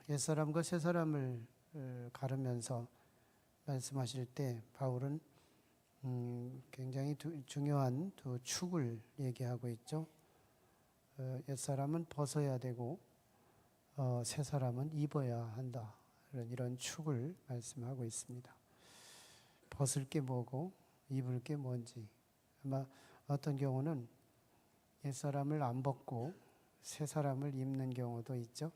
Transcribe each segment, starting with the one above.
옛사람과 새사람을 가르면서 말씀하실 때 바울은 굉장히 중요한 두 축을 얘기하고 있죠. 옛사람은 벗어야 되고 새사람은 입어야 한다. 이런 축을 말씀하고 있습니다. 벗을 게 뭐고 입을 게 뭔지. 아마 어떤 경우는 옛사람을 안 벗고 새사람을 입는 경우도 있죠.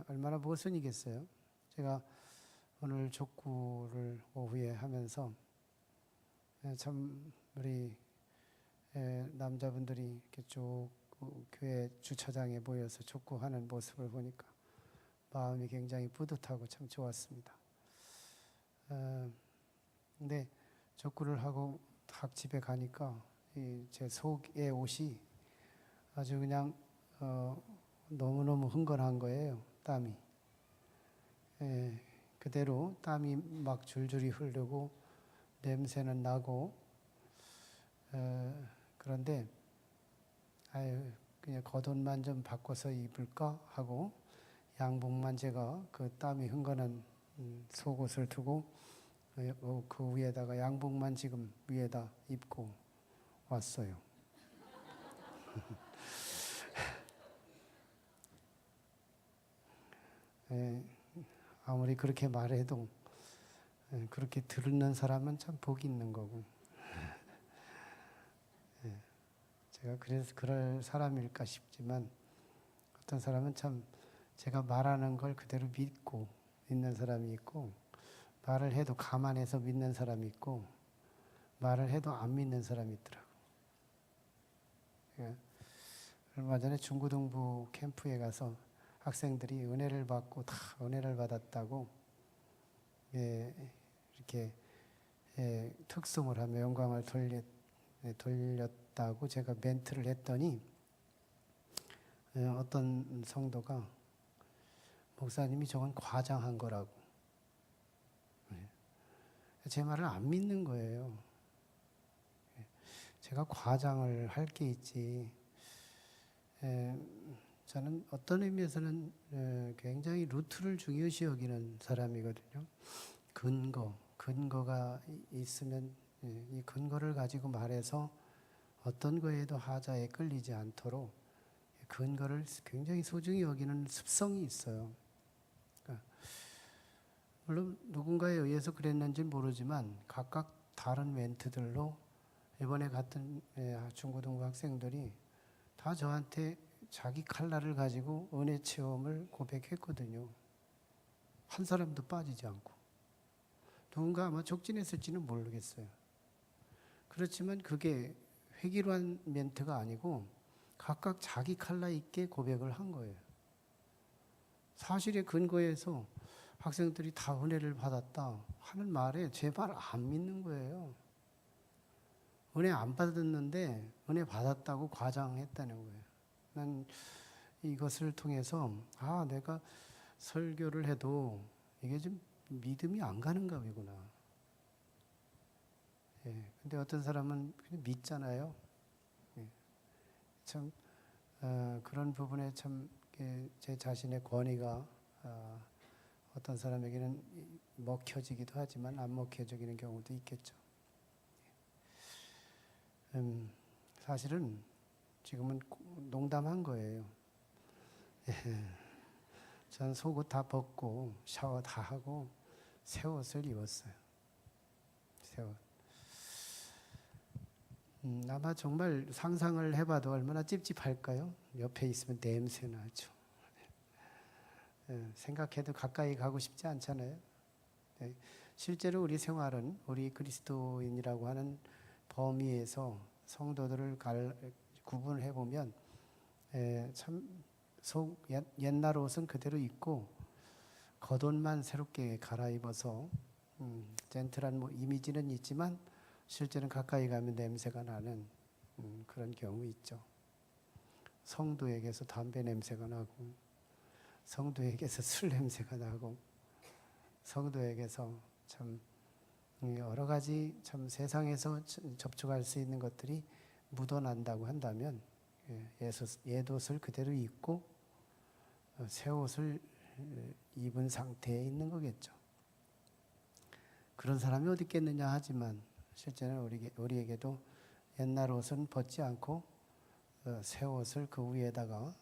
얼마나 모순이겠어요. 제가 오늘 족구를 오후에 하면서 참 우리 남자분들이 이렇게 쭉 교회 주차장에 모여서 족구하는 모습을 보니까 마음이 굉장히 뿌듯하고 참 좋았습니다. 근데 족구를 하고 딱 집에 가니까 제 속의 옷이 아주 그냥 너무너무 흥건한 거예요. 땀이. 그대로 땀이 막 줄줄이 흐르고 냄새는 나고 그런데 그냥 겉옷만 좀 바꿔서 입을까 하고 양복만 제가 그 땀이 흥건한 속옷을 두고 그 위에다가 양복만 지금 위에다 입고 왔어요. 아무리 그렇게 말해도 그렇게 듣는 사람은 참 복이 있는 거고 제가 그래서 그럴 사람일까 싶지만 어떤 사람은 참 제가 말하는 걸 그대로 믿고 있는 사람이 있고 말을 해도 감안해서 믿는 사람이 있고 말을 해도 안 믿는 사람이 있더라고요. 얼마 전에 중고등부 캠프에 가서 학생들이 은혜를 받고 다 은혜를 받았다고 이렇게 특송을 하며 영광을 돌렸다고 제가 멘트를 했더니 어떤 성도가 목사님이 저건 과장한 거라고 제 말을 안 믿는 거예요. 제가 과장을 할 게 있지. 저는 어떤 의미에서는 굉장히 루트를 중요시 여기는 사람이거든요. 근거가 있으면 이 근거를 가지고 말해서 어떤 거에도 하자에 끌리지 않도록 근거를 굉장히 소중히 여기는 습성이 있어요. 그러니까 물론 누군가에 의해서 그랬는지 모르지만 각각 다른 멘트들로 이번에 갔던 중고등부 학생들이 다 저한테 자기 칼날을 가지고 은혜 체험을 고백했거든요. 한 사람도 빠지지 않고. 누군가 아마 족진했을지는 모르겠어요. 그렇지만 그게 회기로한 멘트가 아니고 각각 자기 칼날 있게 고백을 한 거예요. 사실에 근거해서 학생들이 다 은혜를 받았다 하는 말에 제 말 안 믿는 거예요. 은혜 안 받았는데 은혜 받았다고 과장했다는 거예요. 난 이것을 통해서 내가 설교를 해도 이게 좀 믿음이 안 가는가 보구나. 근데 어떤 사람은 그냥 믿잖아요. 참 그런 부분에 참 제 자신의 권위가 어떤 사람에게는 먹혀지기도 하지만 안 먹혀지는 경우도 있겠죠. 사실은 지금은 농담한 거예요. 전 속옷 다 벗고 샤워 다 하고 새 옷을 입었어요. 새 옷. 아마 정말 상상을 해봐도 얼마나 찝찝할까요? 옆에 있으면 냄새 나죠. 생각해도 가까이 가고 싶지 않잖아요. 실제로 우리 생활은 우리 그리스도인이라고 하는 범위에서 성도들을 구분해 보면 참 옛날 옷은 그대로 입고 겉옷만 새롭게 갈아입어서 젠틀한 이미지는 있지만 실제는 가까이 가면 냄새가 나는 그런 경우 있죠. 성도에게서 담배 냄새가 나고 성도에게서 술 냄새가 나고 성도에게서 참 여러 가지 참 세상에서 접촉할 수 있는 것들이 묻어난다고 한다면 옛옷을 그대로 입고 새 옷을 입은 상태에 있는 거겠죠. 그런 사람이 어디 있겠느냐 하지만 실제는 우리에게도 옛날 옷은 벗지 않고 새 옷을 그 위에다가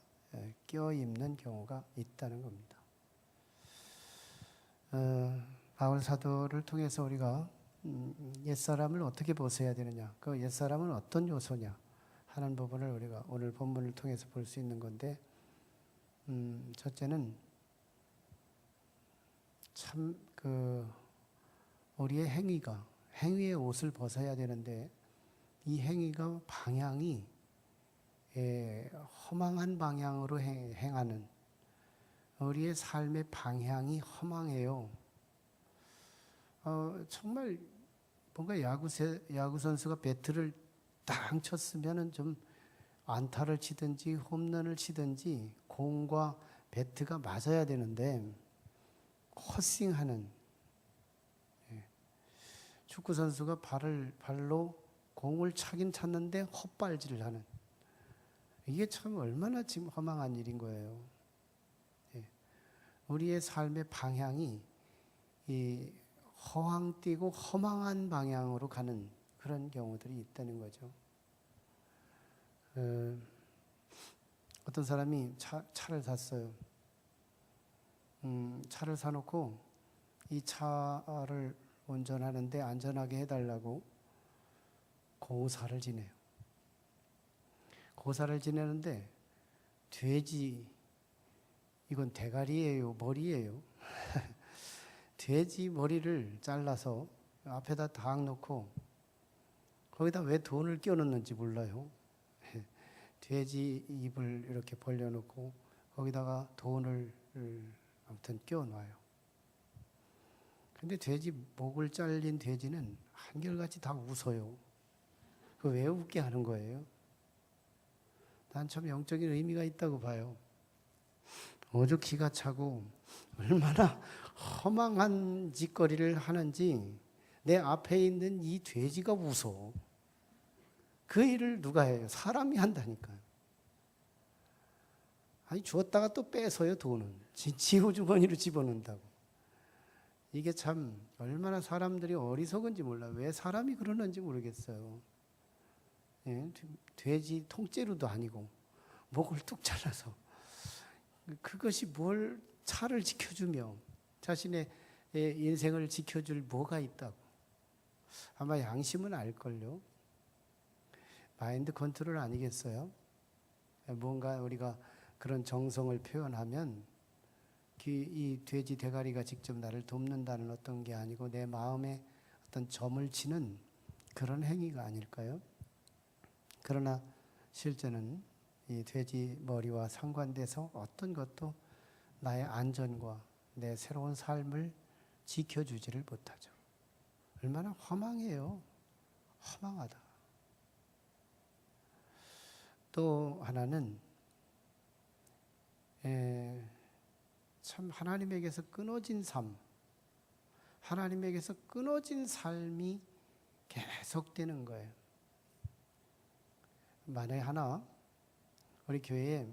껴 입는 경우가 있다는 겁니다. 바울 사도를 통해서 우리가 옛사람을 어떻게 벗어야 되느냐, 그 옛사람은 어떤 요소냐 하는 부분을 우리가 오늘 본문을 통해서 볼 수 있는 건데, 첫째는 참 우리의 행위의 옷을 벗어야 되는데 이 행위가 방향이 허망한 방향으로 행하는, 우리의 삶의 방향이 허망해요. 정말 뭔가 야구 선수가 배트를 딱 쳤으면은 좀 안타를 치든지 홈런을 치든지 공과 배트가 맞아야 되는데 헛스윙하는, 축구 선수가 발로 공을 차긴 찼는데 헛발질을 하는, 이게 참 얼마나 지금 허망한 일인 거예요. 우리의 삶의 방향이 이 허황되고 허망한 방향으로 가는 그런 경우들이 있다는 거죠. 어떤 사람이 차를 샀어요. 차를 사놓고 이 차를 운전하는데 안전하게 해달라고 고사를 지내요. 고사를 지내는데 돼지, 이건 대가리예요, 머리예요? 돼지 머리를 잘라서 앞에다 딱 놓고 거기다 왜 돈을 끼워넣는지 몰라요. 돼지 입을 이렇게 벌려놓고 거기다가 돈을 아무튼 끼워놔요. 근데 돼지 목을 잘린 돼지는 한결같이 다 웃어요. 그 왜 웃게 하는 거예요? 난 참 영적인 의미가 있다고 봐요. 오죽 기가 차고 얼마나 허망한 짓거리를 하는지 내 앞에 있는 이 돼지가 웃어. 그 일을 누가 해요? 사람이 한다니까요. 아니 주었다가 또 뺏어요, 돈은. 지 주머니로 집어넣는다고. 이게 참 얼마나 사람들이 어리석은지 몰라요. 왜 사람이 그러는지 모르겠어요. 예? 돼지 통째로도 아니고 목을 뚝 잘라서 그것이 뭘 차를 지켜주며 자신의 인생을 지켜줄 뭐가 있다고. 아마 양심은 알걸요. 마인드 컨트롤 아니겠어요? 뭔가 우리가 그런 정성을 표현하면 이 돼지 대가리가 직접 나를 돕는다는 어떤 게 아니고 내 마음에 어떤 점을 치는 그런 행위가 아닐까요? 그러나 실제는 이 돼지 머리와 상관돼서 어떤 것도 나의 안전과 내 새로운 삶을 지켜주지를 못하죠. 얼마나 허망해요. 허망하다. 또 하나는 참 하나님에게서 끊어진 삶, 하나님에게서 끊어진 삶이 계속되는 거예요. 만에 하나 우리 교회에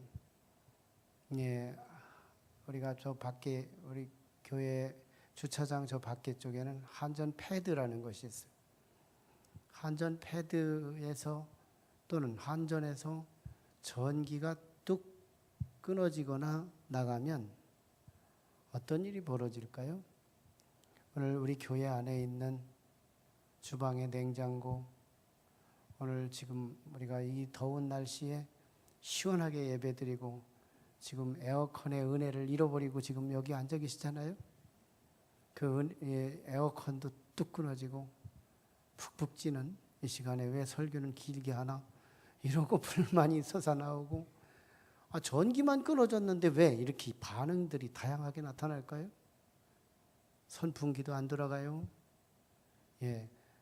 우리가 저 밖에 우리 교회 주차장 저 밖에 쪽에는 한전 패드라는 것이 있어요. 한전 패드에서 또는 한전에서 전기가 뚝 끊어지거나 나가면 어떤 일이 벌어질까요? 오늘 우리 교회 안에 있는 주방의 냉장고, 오늘 지금 우리가 이 더운 날씨에 시원하게 예배드리고 지금 에어컨의 은혜를 잃어버리고 지금 여기 앉아 계시잖아요. 그 에어컨도 뚝 끊어지고 푹푹 찌는 이 시간에 왜 설교는 길게 하나? 이러고 불만이 솟아나오고, 전기만 끊어졌는데 왜 이렇게 반응들이 다양하게 나타날까요? 선풍기도 안 돌아가요.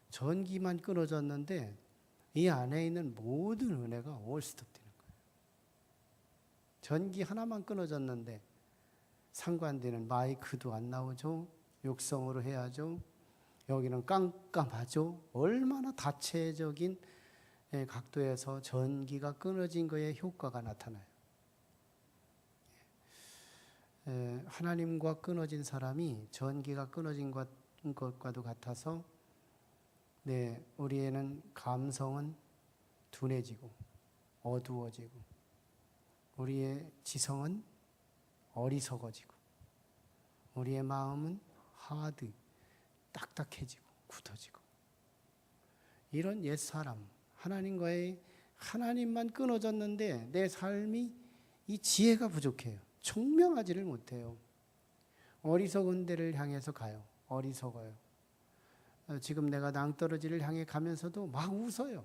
전기만 끊어졌는데 이 안에 있는 모든 은혜가 올스톱되는 거예요. 전기 하나만 끊어졌는데 상관되는 마이크도 안 나오죠. 육성으로 해야죠. 여기는 깜깜하죠. 얼마나 다채적인 각도에서 전기가 끊어진 거에 효과가 나타나요. 하나님과 끊어진 사람이 전기가 끊어진 것과도 같아서 우리에는 감성은 둔해지고 어두워지고 우리의 지성은 어리석어지고 우리의 마음은 딱딱해지고 굳어지고 이런 옛사람 하나님만 끊어졌는데 내 삶이 이 지혜가 부족해요. 총명하지를 못해요. 어리석은 데를 향해서 가요. 어리석어요. 지금 내가 낭떠러지를 향해 가면서도 막 웃어요.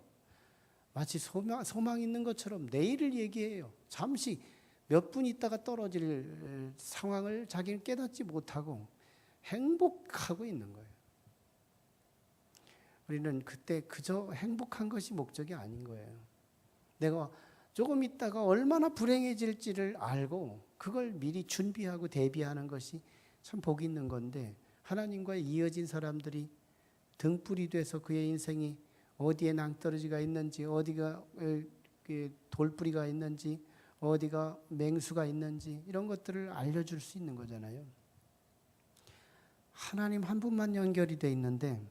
마치 소망 있는 것처럼 내일을 얘기해요. 잠시 몇 분 있다가 떨어질 상황을 자기는 깨닫지 못하고 행복하고 있는 거예요. 우리는 그때 그저 행복한 것이 목적이 아닌 거예요. 내가 조금 있다가 얼마나 불행해질지를 알고 그걸 미리 준비하고 대비하는 것이 참 복 있는 건데 하나님과 이어진 사람들이 등불이 돼서 그의 인생이 어디에 낭떠러지가 있는지 어디가 돌뿌리가 있는지 어디가 맹수가 있는지 이런 것들을 알려줄 수 있는 거잖아요. 하나님 한 분만 연결이 돼 있는데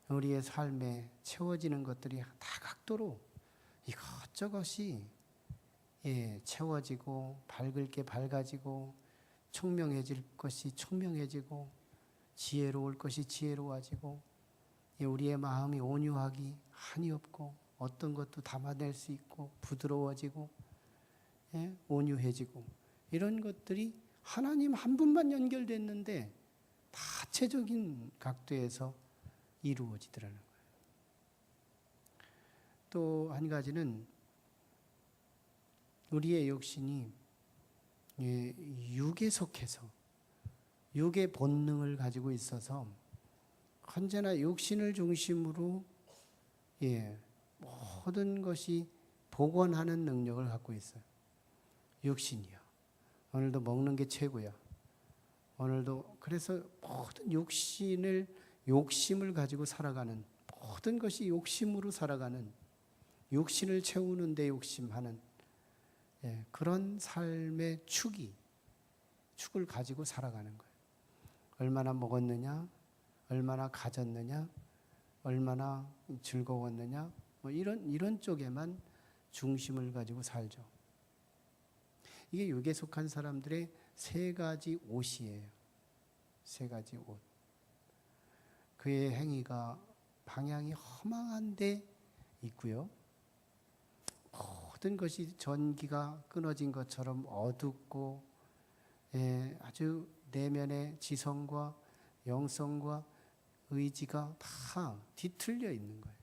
우리의 삶에 채워지는 것들이 다각도로 이것저것이 채워지고 밝을 게 밝아지고 총명해질 것이 총명해지고 지혜로울 것이 지혜로워지고 우리의 마음이 온유하기 한이 없고 어떤 것도 담아낼 수 있고 부드러워지고 온유해지고 이런 것들이 하나님 한 분만 연결됐는데 다체적인 각도에서 이루어지더라는 거예요. 또 한 가지는 우리의 욕심이 육에 속해서 육의 본능을 가지고 있어서 언제나 육신을 중심으로 모든 것이 복원하는 능력을 갖고 있어요. 육신이야. 오늘도 먹는 게 최고야. 오늘도 그래서 모든 욕심을 가지고 살아가는 모든 것이 욕심으로 살아가는 육신을 채우는 데 욕심하는 그런 삶의 축을 가지고 살아가는 거예요. 얼마나 먹었느냐, 얼마나 가졌느냐, 얼마나 즐거웠느냐, 이런 쪽에만 중심을 가지고 살죠. 이게 육에 속한 사람들의 세 가지 옷이에요. 세 가지 옷. 그의 행위가 방향이 허망한 데 있고요. 모든 것이 전기가 끊어진 것처럼 어둡고 아주 내면의 지성과 영성과 의지가 다 뒤틀려 있는 거예요.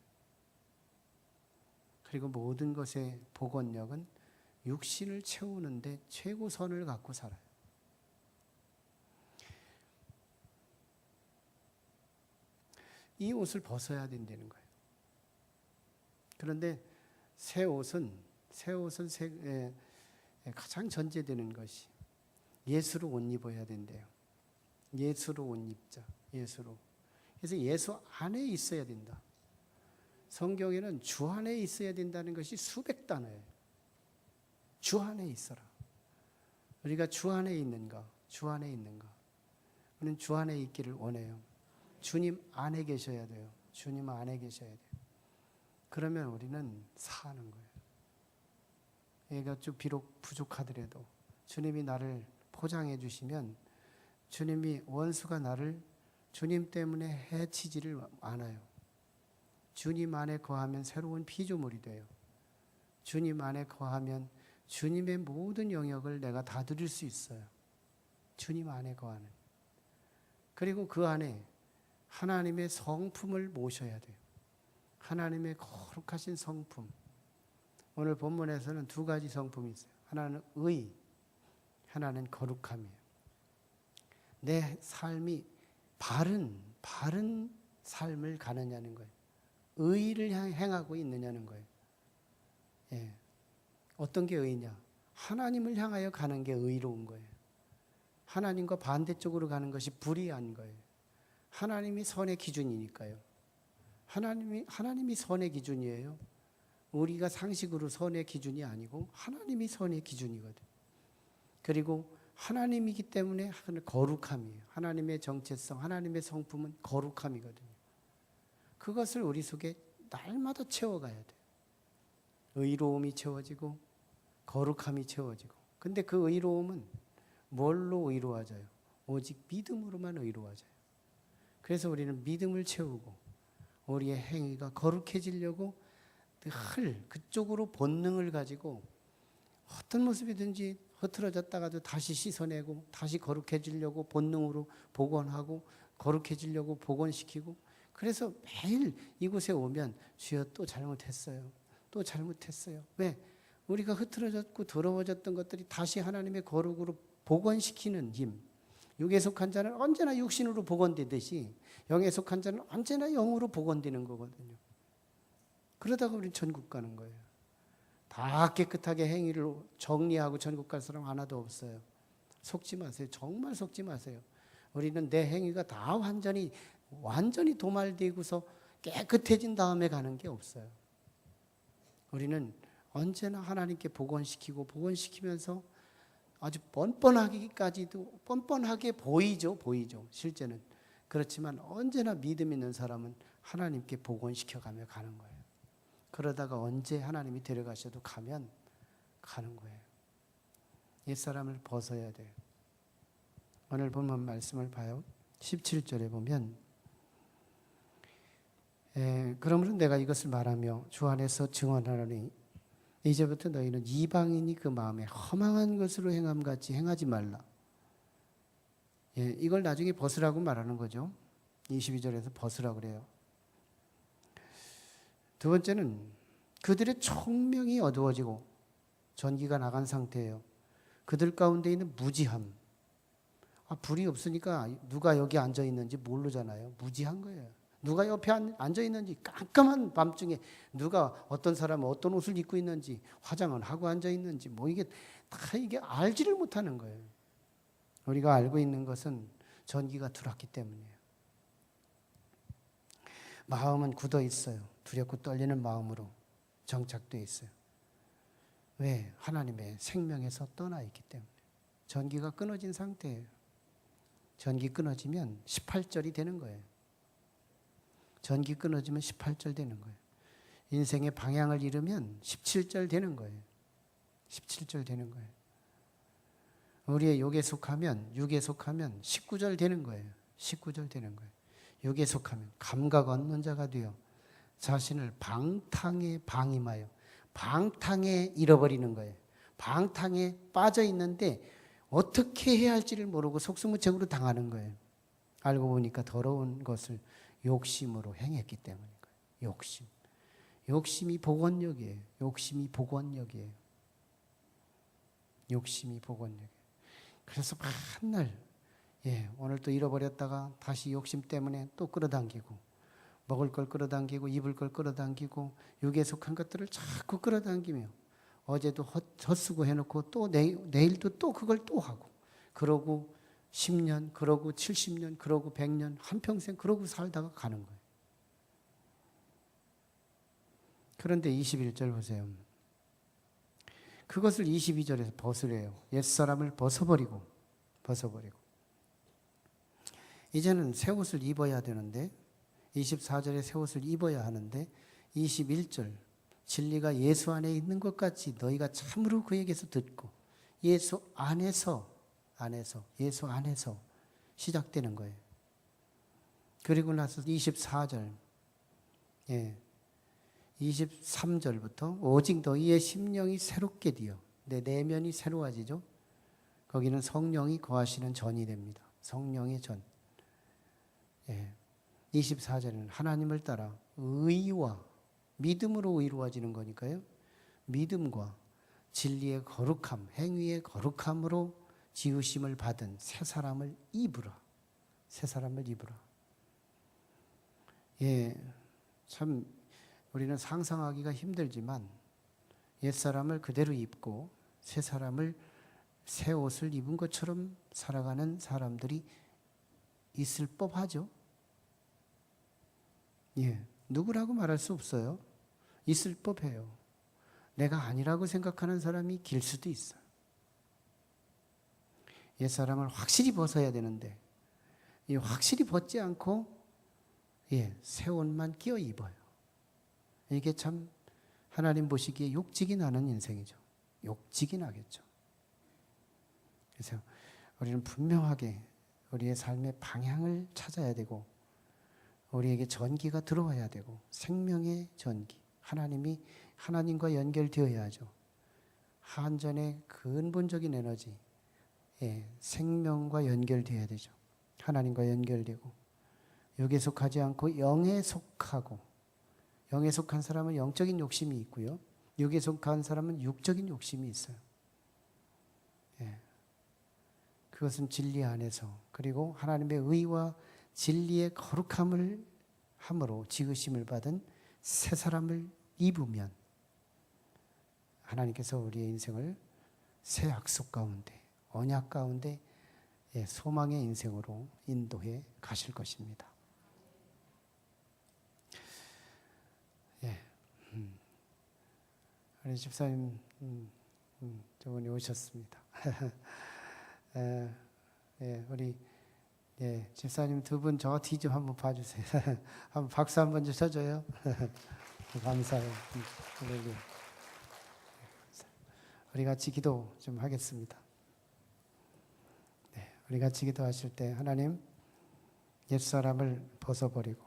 그리고 모든 것의 복원력은 육신을 채우는데 최고선을 갖고 살아요. 이 옷을 벗어야 된다는 거예요. 그런데 새 옷은 가장 전제되는 것이 예수로 옷 입어야 된대요. 예수로 옷 입자. 예수로. 그래서 예수 안에 있어야 된다. 성경에는 주 안에 있어야 된다는 것이 수백 단어예요. 주 안에 있어라. 우리가 주 안에 있는가? 주 안에 있는가? 우리는 주 안에 있기를 원해요. 주님 안에 계셔야 돼요. 주님 안에 계셔야 돼요. 그러면 우리는 사는 거예요. 얘가 좀 비록 부족하더라도 주님이 나를 포장해 주시면 주님이 원수가 나를 주님 때문에 해치지를 않아요. 주님 안에 거하면 새로운 피조물이 돼요. 주님 안에 거하면 주님의 모든 영역을 내가 다 누릴 수 있어요. 주님 안에 거하는. 그리고 그 안에 하나님의 성품을 모셔야 돼요. 하나님의 거룩하신 성품. 오늘 본문에서는 두 가지 성품이 있어요. 하나는 의, 하나는 거룩함이에요. 내 삶이 바른 삶을 가느냐는 거예요. 의를 행하고 있느냐는 거예요. 어떤 게 의냐? 하나님을 향하여 가는 게 의로운 거예요. 하나님과 반대쪽으로 가는 것이 불의한 거예요. 하나님이 선의 기준이니까요. 하나님이 선의 기준이에요. 우리가 상식으로 선의 기준이 아니고 하나님이 선의 기준이거든. 그리고 하나님이기 때문에 거룩함이에요. 하나님의 정체성, 하나님의 성품은 거룩함이거든요. 그것을 우리 속에 날마다 채워가야 돼요. 의로움이 채워지고 거룩함이 채워지고. 근데 그 의로움은 뭘로 의로워져요? 오직 믿음으로만 의로워져요. 그래서 우리는 믿음을 채우고 우리의 행위가 거룩해지려고 늘 그쪽으로 본능을 가지고 어떤 모습이든지 흐트러졌다가도 다시 씻어내고 다시 거룩해지려고 본능으로 복원하고 거룩해지려고 복원시키고, 그래서 매일 이곳에 오면 주여 또 잘못했어요. 또 잘못했어요. 왜? 우리가 흐트러졌고 더러워졌던 것들이 다시 하나님의 거룩으로 복원시키는 힘. 육에 속한 자는 언제나 육신으로 복원되듯이 영에 속한 자는 언제나 영으로 복원되는 거거든요. 그러다가 우리는 천국 가는 거예요. 다 깨끗하게 행위를 정리하고 천국 갈 사람 하나도 없어요. 속지 마세요. 정말 속지 마세요. 우리는 내 행위가 다 완전히 도말되고서 깨끗해진 다음에 가는 게 없어요. 우리는 언제나 하나님께 복원시키고 복원시키면서 아주 뻔뻔하게 보이죠. 실제는. 그렇지만 언제나 믿음 있는 사람은 하나님께 복원시켜가며 가는 거예요. 그러다가 언제 하나님이 데려가셔도 가면 가는 거예요. 옛사람을 벗어야 돼요. 오늘 본문 말씀을 봐요. 17절에 보면 그러므로 내가 이것을 말하며 주 안에서 증언하노니 이제부터 너희는 이방인이 그 마음에 허망한 것으로 행함같이 행하지 말라. 이걸 나중에 벗으라고 말하는 거죠. 22절에서 벗으라고 그래요. 두 번째는 그들의 총명이 어두워지고 전기가 나간 상태예요. 그들 가운데 있는 무지함. 불이 없으니까 누가 여기 앉아 있는지 모르잖아요. 무지한 거예요. 누가 옆에 앉아 있는지, 깜깜한 밤중에 누가 어떤 사람은 어떤 옷을 입고 있는지, 화장을 하고 앉아 있는지, 이게 알지를 못하는 거예요. 우리가 알고 있는 것은 전기가 들어왔기 때문이에요. 마음은 굳어 있어요. 두렵고 떨리는 마음으로 정착되어 있어요. 왜? 하나님의 생명에서 떠나 있기 때문에. 전기가 끊어진 상태예요. 전기 끊어지면 18절이 되는 거예요. 전기 끊어지면 18절 되는 거예요. 인생의 방향을 잃으면 17절 되는 거예요. 17절 되는 거예요. 우리의 육에 속하면 19절 되는 거예요. 19절 되는 거예요. 육에 속하면 감각 없는 자가 되어 자신을 방탕에 방임하여 방탕에 잃어버리는 거예요. 방탕에 빠져 있는데 어떻게 해야 할지를 모르고 속수무책으로 당하는 거예요. 알고 보니까 더러운 것을 욕심으로 행했기 때문인 거예요. 욕심이 복원력이에요. 욕심이 복원력이에요. 그래서 맨날 오늘 또 잃어버렸다가 다시 욕심 때문에 또 끌어당기고, 먹을 걸 끌어당기고 입을 걸 끌어당기고 육에 속한 것들을 자꾸 끌어당기며, 어제도 헛수고 해놓고 또 내일도 또 그걸 또 하고, 그러고 10년, 그러고 70년, 그러고 100년, 한평생 그러고 살다가 가는 거예요. 그런데 21절 보세요. 그것을 22절에서 벗으래요. 옛사람을 벗어버리고 이제는 새 옷을 입어야 되는데, 24절에 새 옷을 입어야 하는데 21절 진리가 예수 안에 있는 것 같이 너희가 참으로 그에게서 듣고 예수 안에서 시작되는 거예요. 그리고 나서 24절 23절부터 오직 너희의 심령이 새롭게 되어, 내 내면이 새로워지죠. 거기는 성령이 거하시는 전이 됩니다. 성령의 전. 24절은 하나님을 따라 의와 믿음으로 의로워지는 거니까요. 믿음과 진리의 거룩함, 행위의 거룩함으로 지으심을 받은 새 사람을 입으라. 참 우리는 상상하기가 힘들지만 옛사람을 그대로 입고 새 옷을 입은 것처럼 살아가는 사람들이 있을 법하죠. 누구라고 말할 수 없어요. 있을 법해요. 내가 아니라고 생각하는 사람이 길 수도 있어요. 옛사람을 확실히 벗어야 되는데 이 확실히 벗지 않고 새 옷만 끼어 입어요. 이게 참 하나님 보시기에 욕직이 나는 인생이죠. 욕직이 나겠죠. 그래서 우리는 분명하게 우리의 삶의 방향을 찾아야 되고 우리에게 전기가 들어와야 되고 생명의 전기, 하나님과 연결되어야 하죠. 한전의 근본적인 에너지, 생명과 연결되어야 되죠. 하나님과 연결되고 육에 속하지 않고 영에 속하고, 영에 속한 사람은 영적인 욕심이 있고요, 육에 속한 사람은 육적인 욕심이 있어요. 그것은 진리 안에서, 그리고 하나님의 의와 진리의 거룩함을 함으로 지으심을 받은 새 사람을 입으면 하나님께서 우리의 인생을 새 약속 가운데, 언약 가운데 소망의 인생으로 인도해 가실 것입니다. 우리 집사님 저번에 오셨습니다. 우리 집사님 두 분 저 뒤 좀 한번 봐주세요. 한번 박수 한번 좀 쳐줘요. 감사해요. 우리 같이 기도 좀 하겠습니다. 우리 같이 기도하실 때 하나님, 옛사람을 벗어버리고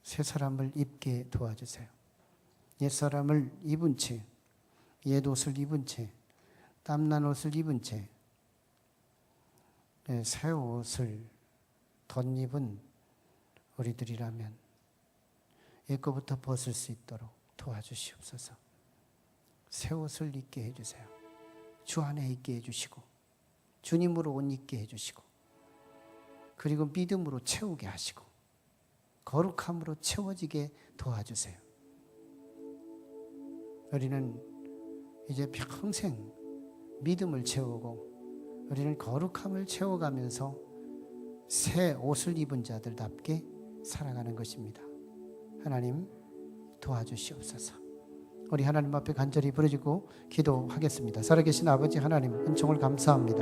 새 사람을 입게 도와주세요. 옛사람을 입은 채, 옛옷을 입은 채, 땀난 옷을 입은 채 새 옷을 덧입은 우리들이라면 옛 것부터 벗을 수 있도록 도와주시옵소서. 새 옷을 입게 해주세요. 주 안에 있게 해주시고 주님으로 옷 입게 해주시고, 그리고 믿음으로 채우게 하시고 거룩함으로 채워지게 도와주세요. 우리는 이제 평생 믿음을 채우고 우리는 거룩함을 채워가면서 새 옷을 입은 자들답게 살아가는 것입니다. 하나님 도와주시옵소서. 우리 하나님 앞에 간절히 부르짖고 기도하겠습니다. 살아계신 아버지 하나님, 은총을 감사합니다.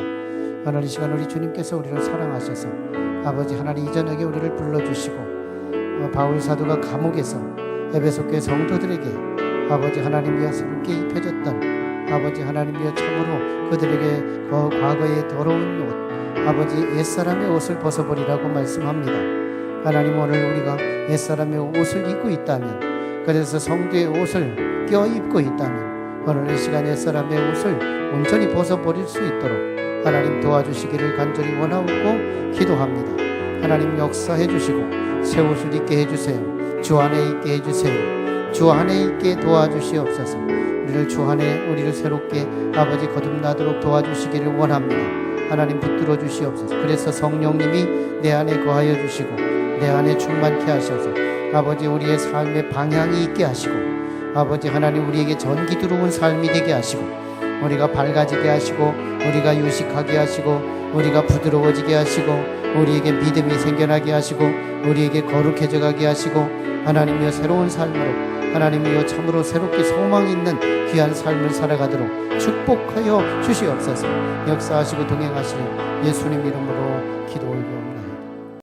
오늘 이 시간 우리 주님께서 우리를 사랑하셔서 아버지 하나님, 이 저녁에 우리를 불러주시고 바울 사도가 감옥에서 에베소 교회 성도들에게 아버지 하나님이여 새롭게 입혀졌던 아버지 하나님이여 참으로 그들에게 과거의 더러운 옷, 아버지 옛사람의 옷을 벗어버리라고 말씀합니다. 하나님, 오늘 우리가 옛사람의 옷을 입고 있다면, 그래서 성도의 옷을 껴입고 있다면 오늘 이 시간 옛사람의 옷을 온전히 벗어버릴 수 있도록 하나님 도와주시기를 간절히 원하고 기도합니다. 하나님 역사해 주시고 새 옷을 입게 해주세요. 주 안에 있게 해주세요. 주 안에 있게 도와주시옵소서. 우리를 주 안에 우리를 새롭게 아버지 거듭나도록 도와주시기를 원합니다. 하나님 붙들어 주시옵소서. 그래서 성령님이 내 안에 거하여 주시고 내 안에 충만케 하셔서 아버지 우리의 삶의 방향이 있게 하시고 아버지 하나님 우리에게 전기 들어온 삶이 되게 하시고 우리가 밝아지게 하시고 우리가 유식하게 하시고 우리가 부드러워지게 하시고 우리에게 믿음이 생겨나게 하시고 우리에게 거룩해져 가게 하시고 하나님이여 새로운 삶으로 하나님이여 참으로 새롭게 소망 있는 귀한 삶을 살아가도록 축복하여 주시옵소서. 역사하시고 동행하시는 예수님 이름으로 기도 올리옵나이다.